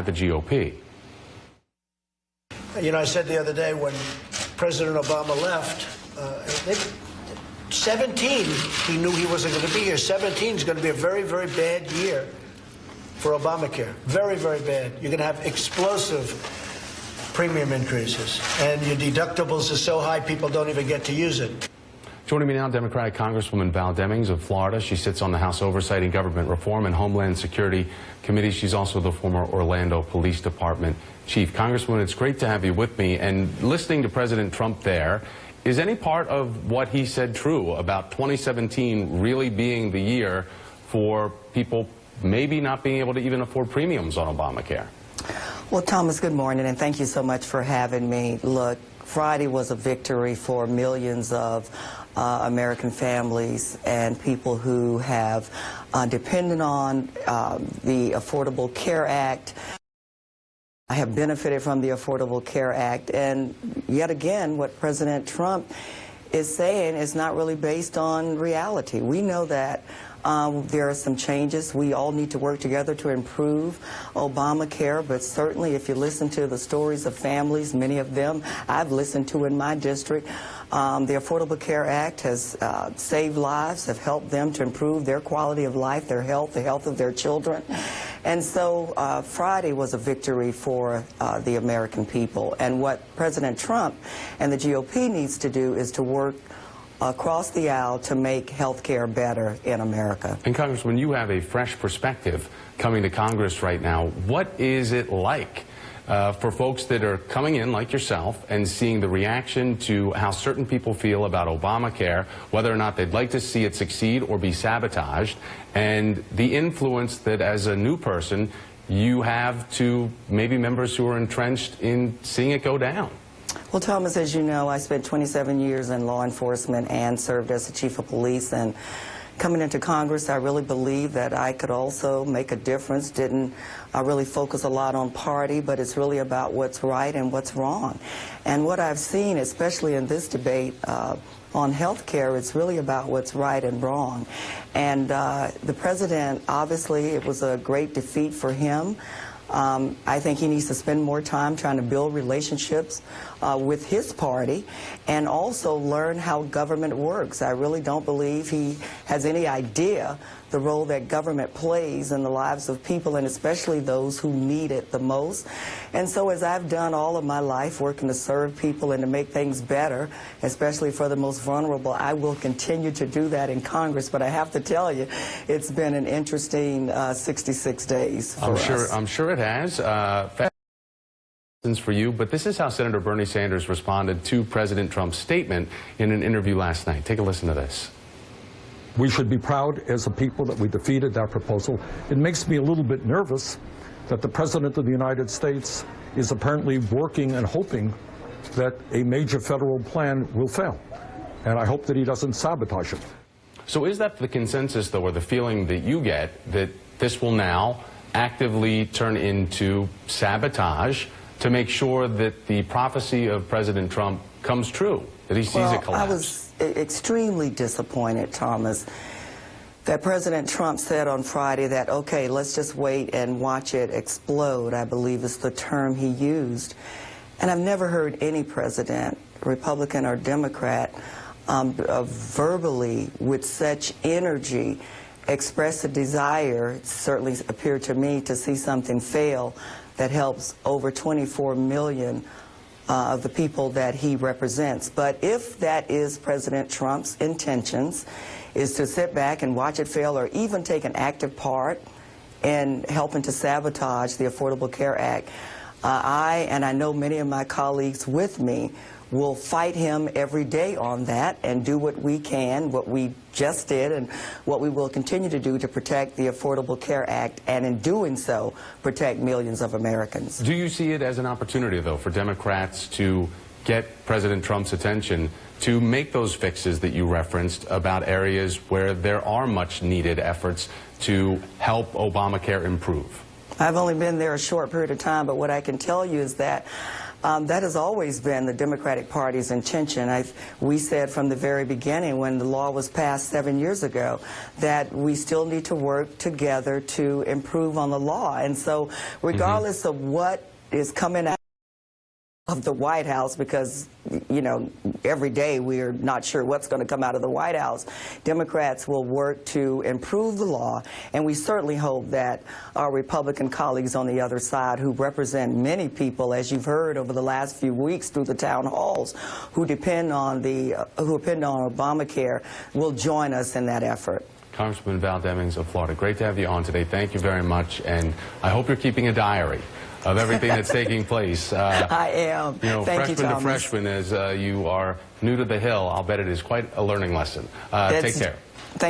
at the GOP. You know, I said the other day when President Obama left, 17, he knew he wasn't going to be here. 17 is going to be a very, very bad year for Obamacare. Very, very bad. You're going to have explosive premium increases, and your deductibles are so high people don't even get to use it. Joining me now, Democratic Congresswoman Val Demings of Florida. She sits on the House Oversight and Government Reform and Homeland Security Committee. She's also the former Orlando Police Department chief. Congresswoman, it's great to have you with me. And listening to President Trump there, is any part of what he said true about 2017 really being the year for people maybe not being able to even afford premiums on Obamacare? Well, Thomas, good morning, and thank you so much for having me. Look, Friday was a victory for millions of American families and people who have depended on the Affordable Care Act. I have benefited from the Affordable Care Act, and yet again, what President Trump is saying is not really based on reality. We know that there are some changes. We all need to work together to improve Obamacare, but certainly if you listen to the stories of families, many of them I've listened to in my district, the Affordable Care Act has saved lives, have helped them to improve their quality of life, their health, the health of their children. And so Friday was a victory for the American people. And what President Trump and the GOP needs to do is to work across the aisle to make health care better in America. And Congressman, you have a fresh perspective coming to Congress right now. What is it like for folks that are coming in like yourself and seeing the reaction to how certain people feel about Obamacare, whether or not they'd like to see it succeed or be sabotaged, and the influence that as a new person you have to maybe members who are entrenched in seeing it go down? Well, Thomas, as you know, I spent 27 years in law enforcement and served as the chief of police. And coming into Congress, I really believed that I could also make a difference. Didn't really focus a lot on party, but it's really about what's right and what's wrong. And what I've seen, especially in this debate on health care, it's really about what's right and wrong. And the president, obviously, it was a great defeat for him. I think he needs to spend more time trying to build relationships with his party and also learn how government works. I really don't believe he has any idea the role that government plays in the lives of people, and especially those who need it the most. And so as I've done all of my life working to serve people and to make things better, especially for the most vulnerable, I will continue to do that in Congress. But I have to tell you, it's been an interesting 66 days for us. I'm sure it has. For you, but this is how Senator Bernie Sanders responded to President Trump's statement in an interview last night. Take a listen to this. We should be proud as a people that we defeated that proposal. It makes me a little bit nervous that the President of the United States is apparently working and hoping that a major federal plan will fail. And I hope that he doesn't sabotage it. So is that the consensus, though, or the feeling that you get that this will now actively turn into sabotage to make sure that the prophecy of President Trump comes true, that he sees it collapse? I was extremely disappointed, Thomas, that President Trump said on Friday that, okay, let's just wait and watch it explode, I believe is the term he used. And I've never heard any president, Republican or Democrat, verbally with such energy express a desire, it certainly appeared to me, to see something fail that helps over 24 million of the people that he represents. But if that is President Trump's intentions, is to sit back and watch it fail or even take an active part in helping to sabotage the Affordable Care Act, I know many of my colleagues with me, will fight him every day on that and do what we can, what we just did, and what we will continue to do to protect the Affordable Care Act, and in doing so, protect millions of Americans. Do you see it as an opportunity, though, for Democrats to get President Trump's attention to make those fixes that you referenced about areas where there are much needed efforts to help Obamacare improve? I've only been there a short period of time, but what I can tell you is that that has always been the Democratic Party's intention. We said from the very beginning, when the law was passed 7 years ago, that we still need to work together to improve on the law. And so regardless of what is coming out of the White House, because, you know, every day we're not sure what's going to come out of the White House, Democrats will work to improve the law, and we certainly hope that our Republican colleagues on the other side, who represent many people, as you've heard over the last few weeks through the town halls, who depend on Obamacare, will join us in that effort. Congresswoman Val Demings of Florida, great to have you on today. Thank you very much, and I hope you're keeping a diary of everything that's taking place. I am. You know, Thank you, freshman to Thomas. freshman, as you are new to the Hill, I'll bet it is quite a learning lesson. Take care. Thank